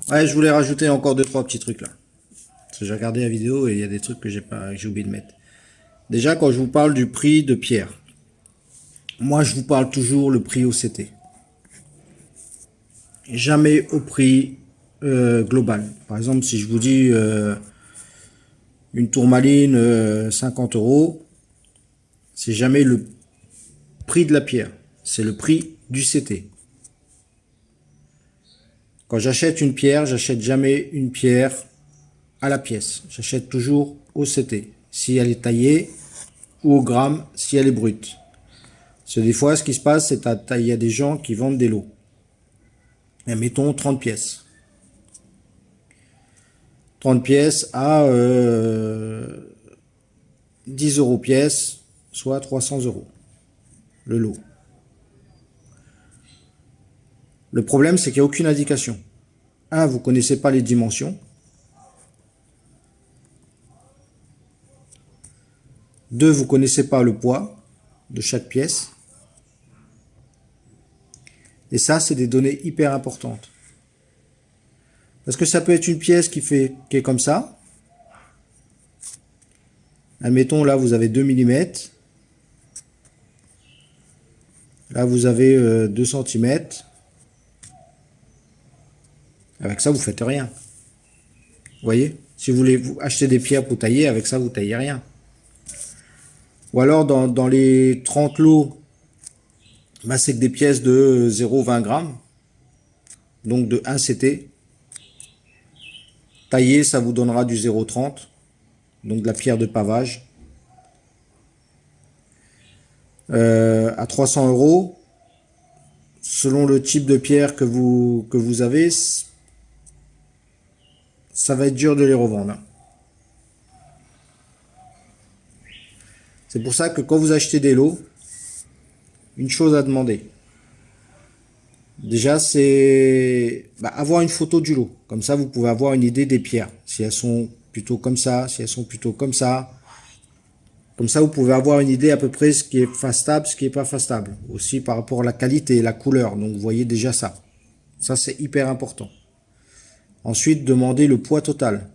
Ouais, je voulais rajouter encore deux, trois petits trucs là. Parce que j'ai regardé la vidéo et il y a des trucs que j'ai oublié de mettre. Déjà, quand je vous parle du prix de pierre, moi je vous parle toujours le prix OCT. Jamais au prix global. Par exemple, si je vous dis une tourmaline 50 euros, c'est jamais le prix de la pierre, c'est le prix du CT. Quand j'achète une pierre, j'achète jamais une pierre à la pièce. J'achète toujours au CT, si elle est taillée, ou au gramme, si elle est brute. Parce que des fois, ce qui se passe, c'est qu'il y a des gens qui vendent des lots. Et mettons 30 pièces. 30 pièces à 10 euros pièce, soit 300 euros le lot. Le problème, c'est qu'il n'y a aucune indication. Un, vous ne connaissez pas les dimensions. Deux, vous ne connaissez pas le poids de chaque pièce. Et ça, c'est des données hyper importantes. Parce que ça peut être une pièce qui est comme ça. Admettons, là, vous avez 2 mm. Là, vous avez 2 cm. Avec ça, vous faites rien. Vous voyez? Si vous voulez acheter des pierres pour tailler, avec ça, vous taillez rien. Ou alors, dans les 30 lots, bah, c'est que des pièces de 0,20 grammes. Donc de 1 CT. Taillé, ça vous donnera du 0,30. Donc de la pierre de pavage. À 300 euros, selon le type de pierre que vous avez, ça va être dur de les revendre. C'est pour ça que quand vous achetez des lots, une chose à demander. Déjà, c'est avoir une photo du lot. Comme ça, vous pouvez avoir une idée des pierres. Si elles sont plutôt comme ça, si elles sont plutôt comme ça. Comme ça, vous pouvez avoir une idée à peu près ce qui est fastable, ce qui n'est pas fastable. Aussi par rapport à la qualité, la couleur. Donc, vous voyez déjà ça. Ça, c'est hyper important. Ensuite, demandez le poids total.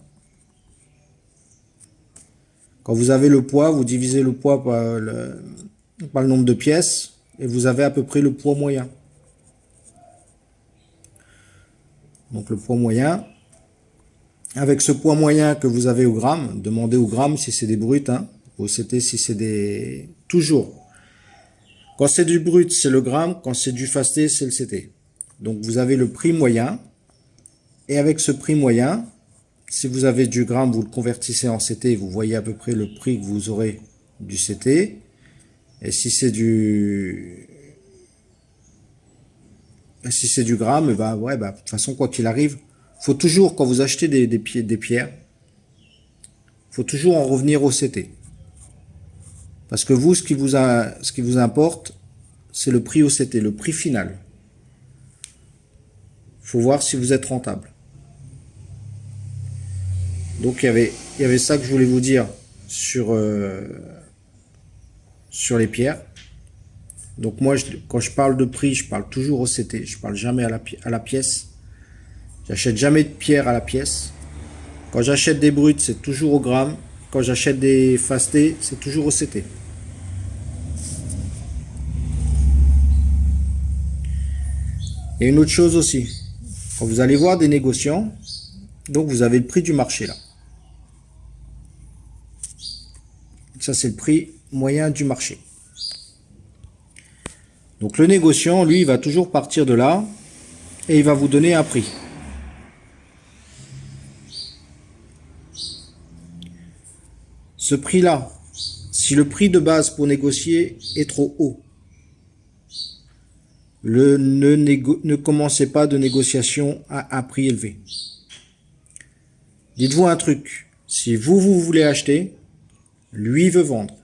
Quand vous avez le poids, vous divisez le poids par le nombre de pièces et vous avez à peu près le poids moyen. Donc le poids moyen. Avec ce poids moyen que vous avez au gramme, demandez au gramme si c'est des bruts, hein, au CT si c'est des... Toujours. Quand c'est du brut, c'est le gramme. Quand c'est du fasté, c'est le CT. Donc vous avez le prix moyen. Et avec ce prix moyen, si vous avez du gramme, vous le convertissez en CT, vous voyez à peu près le prix que vous aurez du CT. Et si c'est du gramme, et de toute façon, quoi qu'il arrive, faut toujours, quand vous achetez des pierres, faut toujours en revenir au CT. Parce que vous, ce qui vous importe, c'est le prix au CT, le prix final. Faut voir si vous êtes rentable. Donc il y avait ça que je voulais vous dire sur les pierres. Donc moi, quand je parle de prix, je parle toujours au CT. Je parle jamais à la pièce. J'achète jamais de pierre à la pièce. Quand j'achète des bruts, c'est toujours au gramme. Quand j'achète des fastés, c'est toujours au CT. Et une autre chose aussi. Quand vous allez voir des négociants, donc vous avez le prix du marché là. Ça, c'est le prix moyen du marché. Donc le négociant, lui, il va toujours partir de là et il va vous donner un prix. Ce prix-là, si le prix de base pour négocier est trop haut, ne commencez pas de négociation à un prix élevé. Dites-vous un truc, si vous voulez acheter, lui veut vendre.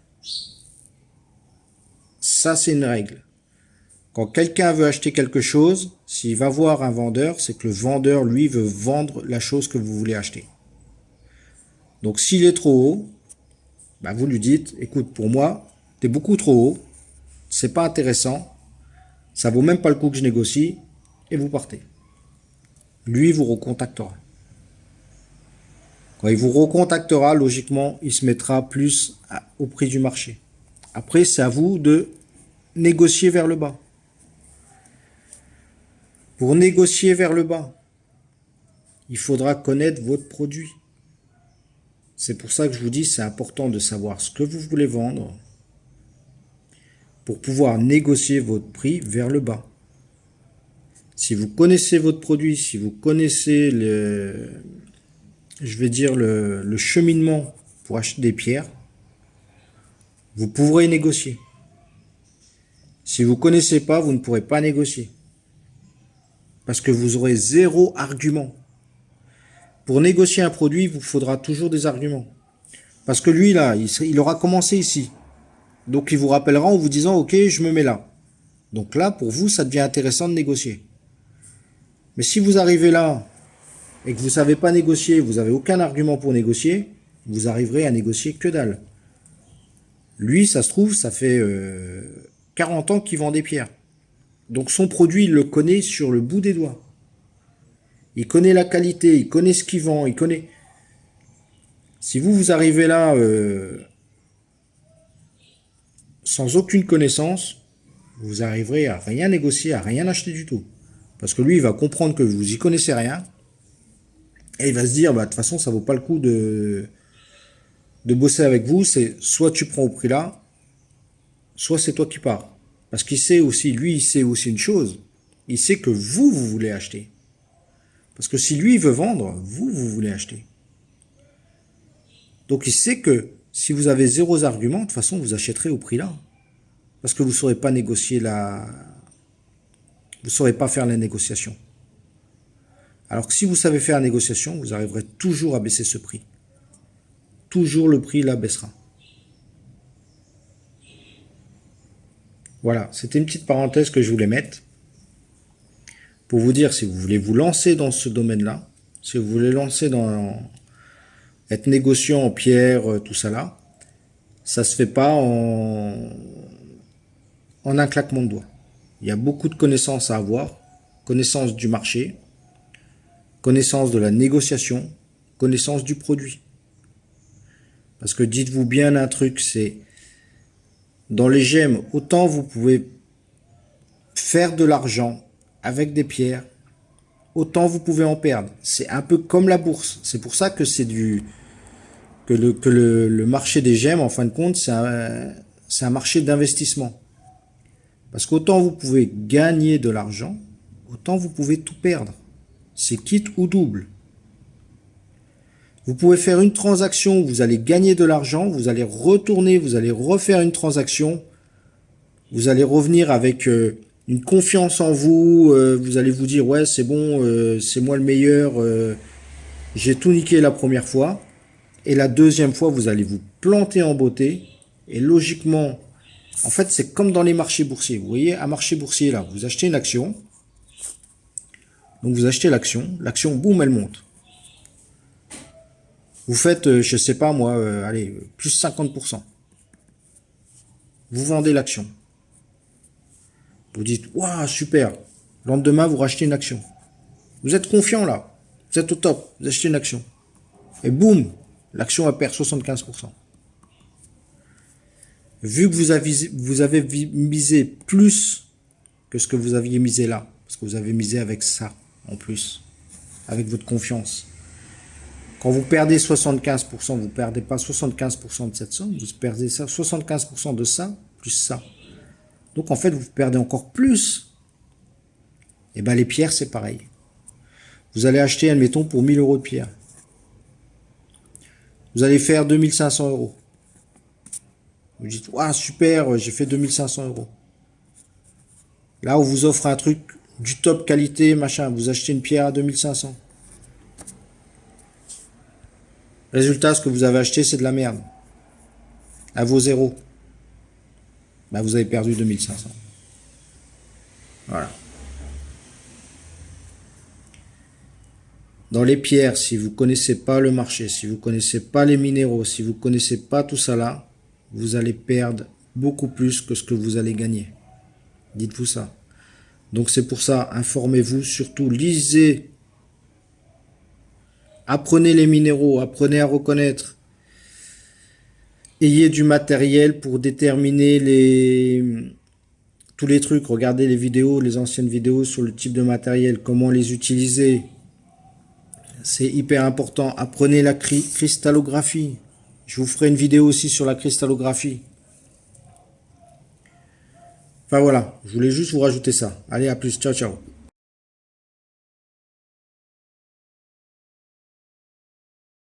Ça, c'est une règle. Quand quelqu'un veut acheter quelque chose, s'il va voir un vendeur, c'est que le vendeur, lui, veut vendre la chose que vous voulez acheter. Donc, s'il est trop haut, vous lui dites, écoute, pour moi, t'es beaucoup trop haut, c'est pas intéressant, ça vaut même pas le coup que je négocie, et vous partez. lui vous recontactera. Quand il vous recontactera, logiquement, il se mettra plus au prix du marché. Après, c'est à vous de négocier vers le bas. Pour négocier vers le bas, il faudra connaître votre produit. C'est pour ça que je vous dis, c'est important de savoir ce que vous voulez vendre pour pouvoir négocier votre prix vers le bas. Si vous connaissez votre produit, si vous connaissez le cheminement pour acheter des pierres, vous pourrez négocier. Si vous ne connaissez pas, vous ne pourrez pas négocier. Parce que vous aurez zéro argument. Pour négocier un produit, il vous faudra toujours des arguments. Parce que lui, là, il aura commencé ici. Donc, il vous rappellera en vous disant, ok, je me mets là. Donc là, pour vous, ça devient intéressant de négocier. Mais si vous arrivez là et que vous ne savez pas négocier, vous n'avez aucun argument pour négocier, vous arriverez à négocier que dalle. Lui, ça se trouve, ça fait 40 ans qu'il vend des pierres. Donc son produit, il le connaît sur le bout des doigts. Il connaît la qualité, il connaît ce qu'il vend, il connaît... Si vous arrivez là sans aucune connaissance, vous arriverez à rien négocier, à rien acheter du tout. Parce que lui, il va comprendre que vous y connaissez rien. Et il va se dire, bah, de toute façon, ça vaut pas le coup de bosser avec vous. C'est soit tu prends au prix là, soit c'est toi qui pars. Parce qu'il sait aussi, lui, il sait aussi une chose. Il sait que vous voulez acheter. Parce que si lui, il veut vendre, vous voulez acheter. Donc il sait que si vous avez zéro argument, de toute façon, vous achèterez au prix là. Parce que vous ne saurez pas négocier vous ne saurez pas faire la négociation. Alors que si vous savez faire la négociation, vous arriverez toujours à baisser ce prix. Toujours le prix là baissera. Voilà, c'était une petite parenthèse que je voulais mettre. Pour vous dire, si vous voulez vous lancer dans ce domaine-là, si vous voulez lancer dans être négociant en pierre, tout ça là, ça se fait pas en un claquement de doigts. Il y a beaucoup de connaissances à avoir, connaissance du marché, connaissance de la négociation, connaissance du produit. Parce que dites-vous bien un truc, c'est dans les gemmes, autant vous pouvez faire de l'argent avec des pierres, autant vous pouvez en perdre. C'est un peu comme la bourse. C'est pour ça que c'est le marché des gemmes, en fin de compte, c'est un marché d'investissement. Parce qu'autant vous pouvez gagner de l'argent, autant vous pouvez tout perdre. C'est quitte ou double. Vous pouvez faire une transaction où vous allez gagner de l'argent, vous allez retourner, vous allez refaire une transaction, vous allez revenir avec une confiance en vous, vous allez vous dire ouais c'est bon, c'est moi le meilleur, j'ai tout niqué la première fois, et la deuxième fois vous allez vous planter en beauté, et logiquement, en fait c'est comme dans les marchés boursiers, vous voyez un marché boursier là, vous achetez une action, donc vous achetez l'action boum elle monte. Vous faites, je sais pas moi, allez, plus 50%. Vous vendez l'action. Vous dites, waouh, super. Le lendemain, vous rachetez une action. Vous êtes confiant là. Vous êtes au top. Vous achetez une action. Et boum, l'action a perdu 75%. Vu que vous avez misé plus que ce que vous aviez misé là, parce que vous avez misé avec ça en plus, avec votre confiance. Quand vous perdez 75%, vous ne perdez pas 75% de cette somme, vous perdez ça, 75% de ça, plus ça. Donc en fait, vous perdez encore plus. Et bien les pierres, c'est pareil. Vous allez acheter, admettons, pour 1000 euros de pierres. Vous allez faire 2500 euros. Vous dites, waouh, super, j'ai fait 2500 euros. Là, on vous offre un truc du top qualité, machin, vous achetez une pierre à 2500. Résultat, ce que vous avez acheté, c'est de la merde. À vos zéros. Ben, vous avez perdu 2500. Voilà. Dans les pierres, si vous ne connaissez pas le marché, si vous ne connaissez pas les minéraux, si vous ne connaissez pas tout ça là, vous allez perdre beaucoup plus que ce que vous allez gagner. Dites-vous ça. Donc c'est pour ça, informez-vous, surtout lisez Apprenez les minéraux, apprenez à reconnaître. Ayez du matériel pour déterminer tous les trucs. Regardez les vidéos, les anciennes vidéos sur le type de matériel, comment les utiliser. C'est hyper important. Apprenez la cristallographie. Je vous ferai une vidéo aussi sur la cristallographie. Enfin voilà, je voulais juste vous rajouter ça. Allez, à plus, ciao, ciao.